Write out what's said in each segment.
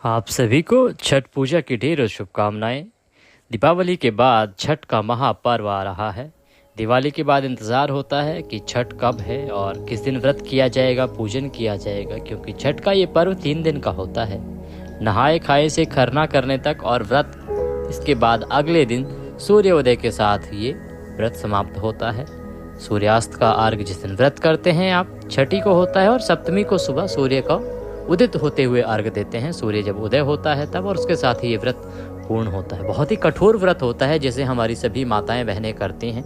आप सभी को छठ पूजा की ढेरों शुभकामनाएं। दीपावली के बाद छठ का महापर्व आ रहा है। दिवाली के बाद इंतज़ार होता है कि छठ कब है और किस दिन व्रत किया जाएगा, पूजन किया जाएगा, क्योंकि छठ का ये पर्व 3 दिन का होता है। नहाए खाए से खरना करने तक और व्रत, इसके बाद अगले दिन सूर्योदय के साथ ये व्रत समाप्त होता है। सूर्यास्त का अर्घ जिस दिन व्रत करते हैं आप, छठी को होता है और सप्तमी को सुबह सूर्य का उदित होते हुए अर्घ देते हैं। सूर्य जब उदय होता है तब, और उसके साथ ही ये व्रत पूर्ण होता है। बहुत ही कठोर व्रत होता है, जैसे हमारी सभी माताएं बहनें करती हैं।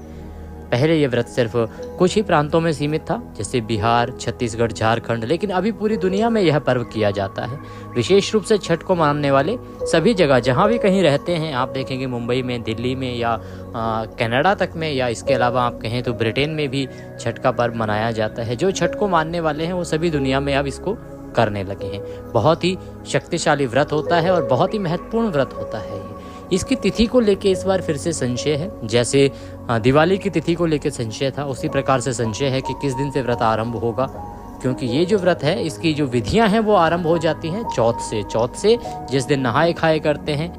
पहले ये व्रत सिर्फ कुछ ही प्रांतों में सीमित था, जैसे बिहार, छत्तीसगढ़, झारखंड, लेकिन अभी पूरी दुनिया में यह पर्व किया जाता है। विशेष रूप से छठ को मानने वाले सभी जगह जहाँ भी कहीं रहते हैं, आप देखेंगे मुंबई में, दिल्ली में या कनाडा तक में, या इसके अलावा आप कहें तो ब्रिटेन में भी छठ का पर्व मनाया जाता है। जो छठ को मानने वाले हैं वो सभी दुनिया में अब इसको करने लगे हैं। बहुत ही शक्तिशाली व्रत होता है और बहुत ही महत्वपूर्ण व्रत होता है ये। इसकी तिथि को लेके इस बार फिर से संशय है। जैसे दिवाली की तिथि को लेके संशय था, उसी प्रकार से संशय है कि किस दिन से व्रत आरंभ होगा, क्योंकि ये जो व्रत है इसकी जो विधियां हैं वो आरंभ हो जाती हैं चौथ से जिस दिन नहाए खाए करते हैं।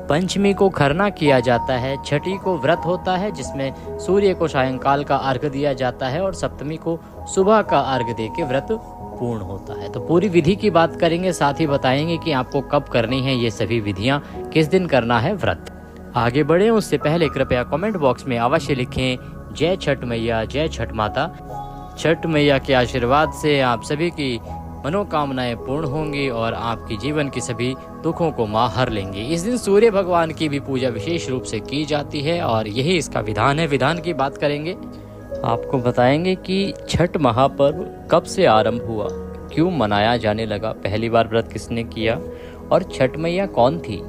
पंचमी को खरना किया जाता है, छठी को व्रत होता है जिसमें सूर्य को सायंकाल का अर्घ दिया जाता है, और सप्तमी को सुबह का अर्घ दे के व्रत पूर्ण होता है। तो पूरी विधि की बात करेंगे, साथ ही बताएंगे कि आपको कब करनी है ये सभी विधियां, किस दिन करना है व्रत। आगे बढ़े उससे पहले कृपया कमेंट बॉक्स में अवश्य लिखें जय छठ मैया, जय छठ माता। छठ मैया के आशीर्वाद से आप सभी की मनोकामनाएं पूर्ण होंगी और आपकी जीवन की सभी दुखों को मां हर लेंगी। इस दिन सूर्य भगवान की भी पूजा विशेष रूप से की जाती है और यही इसका विधान है। विधान की बात करेंगे, आपको बताएंगे कि छठ महापर्व कब से आरंभ हुआ, क्यों मनाया जाने लगा, पहली बार व्रत किसने किया और छठ मैया कौन थी,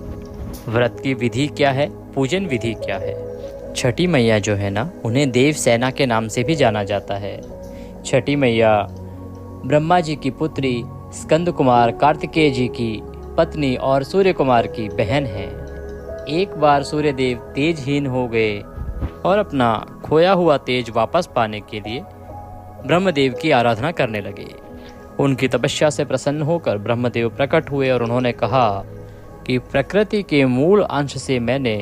व्रत की विधि क्या है, पूजन विधि क्या है। छठी मैया जो है ना, उन्हें देव सेना के नाम से भी जाना जाता है। छठी मैया ब्रह्मा जी की पुत्री, स्कंद कुमार कार्तिकेय जी की पत्नी और सूर्य कुमार की बहन है। एक बार सूर्यदेव तेजहीन हो गए और अपना खोया हुआ तेज वापस पाने के लिए ब्रह्मदेव की आराधना करने लगे। उनकी तपस्या से प्रसन्न होकर ब्रह्मदेव प्रकट हुए और उन्होंने कहा कि प्रकृति के मूल अंश से मैंने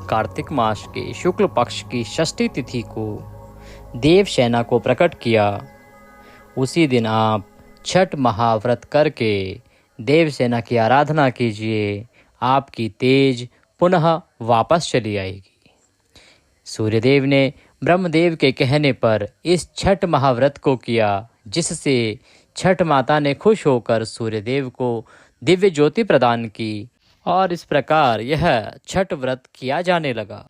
कार्तिक मास के शुक्ल पक्ष की षष्ठी तिथि को देव सेना को प्रकट किया। उसी दिन आप छठ महाव्रत करके देव सेना की आराधना कीजिए, आपकी तेज पुनः वापस चली आएगी। सूर्यदेव ने ब्रह्मदेव के कहने पर इस छठ महाव्रत को किया, जिससे छठ माता ने खुश होकर सूर्यदेव को दिव्य ज्योति प्रदान की और इस प्रकार यह छठ व्रत किया जाने लगा।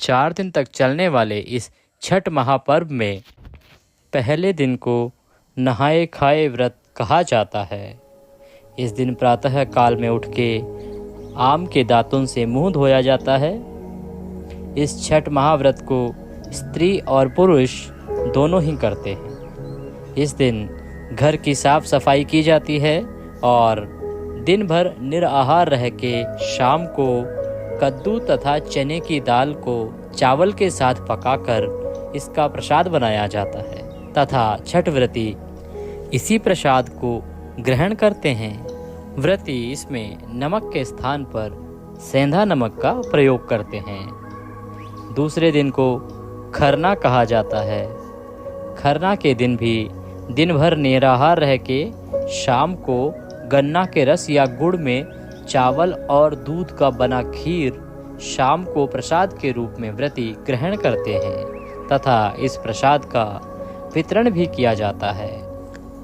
4 दिन तक चलने वाले इस छठ महापर्व में पहले दिन को नहाए खाए व्रत कहा जाता है। इस दिन प्रातः काल में उठ के आम के दातुन से मुंह धोया जाता है। इस छठ महाव्रत को स्त्री और पुरुष दोनों ही करते हैं। इस दिन घर की साफ सफाई की जाती है और दिन भर निराहार रह के शाम को कद्दू तथा चने की दाल को चावल के साथ पकाकर इसका प्रसाद बनाया जाता है तथा छठ व्रती इसी प्रसाद को ग्रहण करते हैं। व्रती इसमें नमक के स्थान पर सेंधा नमक का प्रयोग करते हैं। दूसरे दिन को खरना कहा जाता है। खरना के दिन भी दिन भर निराहार रह के शाम को गन्ना के रस या गुड़ में चावल और दूध का बना खीर शाम को प्रसाद के रूप में व्रती ग्रहण करते हैं तथा इस प्रसाद का वितरण भी किया जाता है।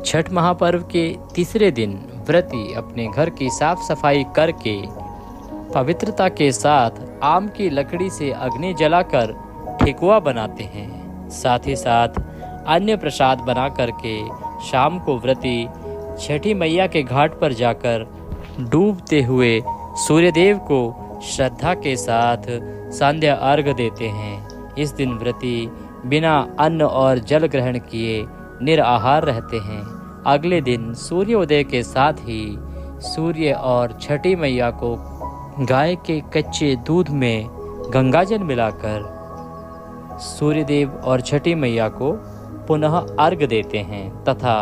छठ महापर्व के तीसरे दिन व्रती अपने घर की साफ सफाई करके पवित्रता के साथ आम की लकड़ी से अग्नि जलाकर ठेकुआ बनाते हैं। साथ ही साथ अन्य प्रसाद बना करके शाम को व्रती छठी मैया के घाट पर जाकर डूबते हुए सूर्यदेव को श्रद्धा के साथ संध्या अर्घ देते हैं। इस दिन व्रती बिना अन्न और जल ग्रहण किए निराहार रहते हैं। अगले दिन सूर्योदय के साथ ही सूर्य और छठी मैया को गाय के कच्चे दूध में गंगाजल मिलाकर सूर्यदेव और छठी मैया को पुनः अर्घ देते हैं तथा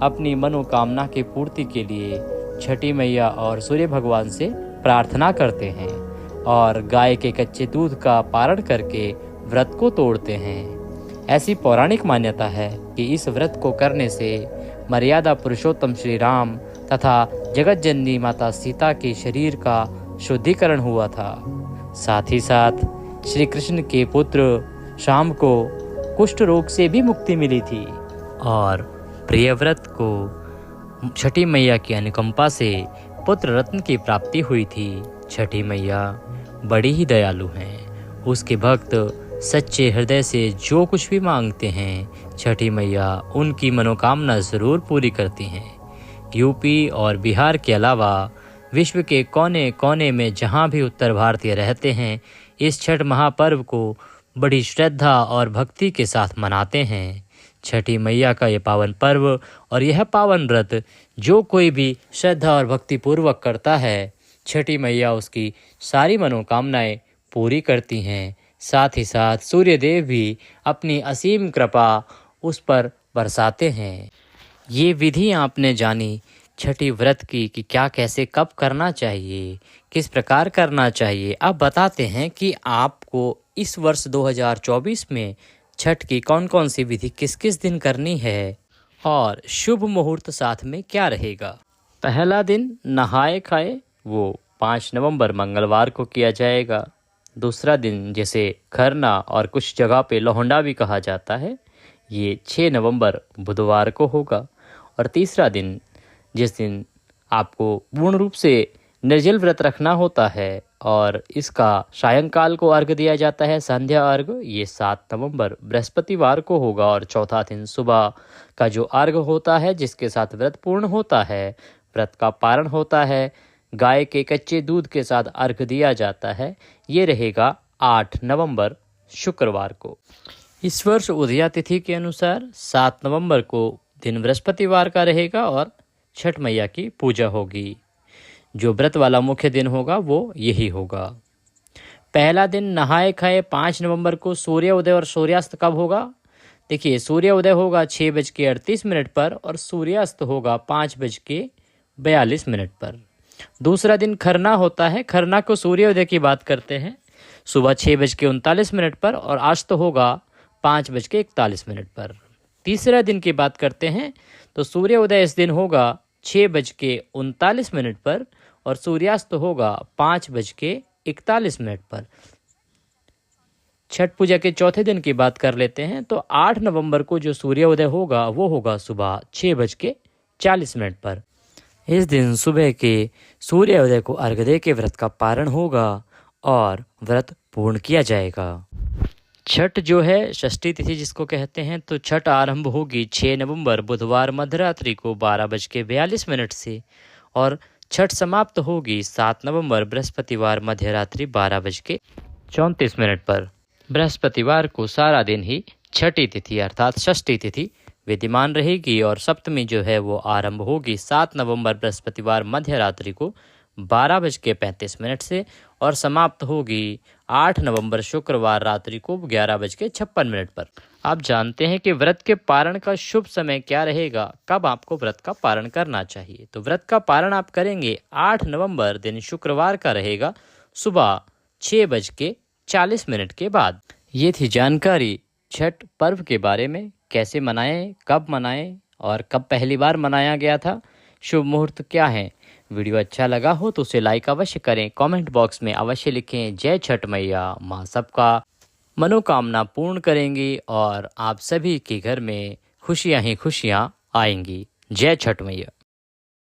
अपनी मनोकामना की पूर्ति के लिए छठी मैया और सूर्य भगवान से प्रार्थना करते हैं और गाय के कच्चे दूध का पारण करके व्रत को तोड़ते हैं। ऐसी पौराणिक मान्यता है कि इस व्रत को करने से मर्यादा पुरुषोत्तम श्री राम तथा जगत जननी माता सीता के शरीर का शुद्धिकरण हुआ था। साथ ही साथ श्री कृष्ण के पुत्र शाम को कुष्ठ रोग से भी मुक्ति मिली थी और प्रियव्रत को छठी मैया की अनुकंपा से पुत्र रत्न की प्राप्ति हुई थी। छठी मैया बड़ी ही दयालु हैं। उसके भक्त सच्चे हृदय से जो कुछ भी मांगते हैं छठी मैया उनकी मनोकामना ज़रूर पूरी करती हैं। यूपी और बिहार के अलावा विश्व के कोने कोने में जहाँ भी उत्तर भारतीय रहते हैं इस छठ महापर्व को बड़ी श्रद्धा और भक्ति के साथ मनाते हैं। छठी मैया का ये पावन पर्व और यह पावन व्रत जो कोई भी श्रद्धा और भक्ति पूर्वक करता है छठी मैया उसकी सारी मनोकामनाएं पूरी करती हैं। साथ ही साथ सूर्य देव भी अपनी असीम कृपा उस पर बरसाते हैं। ये विधि आपने जानी छठी व्रत की कि क्या कैसे कब करना चाहिए, किस प्रकार करना चाहिए। अब बताते हैं कि आपको इस वर्ष 2024 में छठ की कौन कौन सी विधि किस किस दिन करनी है और शुभ मुहूर्त साथ में क्या रहेगा। पहला दिन नहाए खाए वो 5 नवंबर मंगलवार को किया जाएगा। दूसरा दिन जिसे खरना और कुछ जगह पे लोहंडा भी कहा जाता है ये 6 नवंबर बुधवार को होगा। और तीसरा दिन जिस दिन आपको पूर्ण रूप से निर्जल व्रत रखना होता है और इसका सायंकाल को अर्घ दिया जाता है संध्या अर्घ ये 7 नवंबर बृहस्पतिवार को होगा। और चौथा दिन सुबह का जो अर्घ होता है जिसके साथ व्रत पूर्ण होता है, व्रत का पारण होता है, गाय के कच्चे दूध के साथ अर्घ दिया जाता है, ये रहेगा 8 नवंबर शुक्रवार को। इस वर्ष उदया तिथि के अनुसार 7 नवंबर को दिन बृहस्पतिवार का रहेगा और छठ मैया की पूजा होगी। जो व्रत वाला मुख्य दिन होगा वो यही होगा। पहला दिन नहाए खाए 5 नवंबर को सूर्य उदय और सूर्यास्त कब होगा? देखिए सूर्य उदय होगा 6:38 पर और सूर्यास्त होगा 5:42 पर। दूसरा दिन खरना होता है। खरना को सूर्य उदय की बात करते हैं सुबह 6:39 पर और अस्त होगा 5:41 पर। तीसरा दिन की बात करते हैं तो सूर्य उदय इस दिन होगा 6:39 पर और सूर्यास्त होगा 5:41 पर। छठ पूजा के चौथे दिन की बात कर लेते हैं तो 8 नवंबर को जो सूर्य उदय होगा वो होगा सुबह 6:40 पर। इस दिन सुबह के सूर्य उदय को अर्घ दे के व्रत का पारण होगा और व्रत पूर्ण किया जाएगा। छठ जो है षष्ठी तिथि जिसको कहते हैं तो छठ आरंभ होगी 6 नवंबर बुधवार मध्यरात्रि को 12:42 से और छठ समाप्त होगी 7 नवंबर बृहस्पतिवार मध्यरात्रि 12:34 पर। बृहस्पतिवार को सारा दिन ही छठी तिथि अर्थात षष्ठी तिथि विद्यमान रहेगी और सप्तमी जो है वो आरंभ होगी 7 नवंबर बृहस्पतिवार मध्यरात्रि को 12:35 से और समाप्त होगी 8 नवंबर शुक्रवार रात्रि को 11:56 पर। आप जानते हैं कि व्रत के पारण का शुभ समय क्या रहेगा, कब आपको व्रत का पारण करना चाहिए। तो व्रत का पारण आप करेंगे 8 नवंबर दिन शुक्रवार का रहेगा सुबह 6:40 के बाद। ये थी जानकारी छठ पर्व के बारे में, कैसे मनाएं, कब मनाएं और कब पहली बार मनाया गया था, शुभ मुहूर्त क्या है। वीडियो अच्छा लगा हो तो उसे लाइक अवश्य करें, कमेंट बॉक्स में अवश्य लिखें जय छठ मैया, माँ सबका मनोकामना पूर्ण करेंगी और आप सभी के घर में खुशियाँ ही खुशियाँ आएंगी। जय छठ मैया।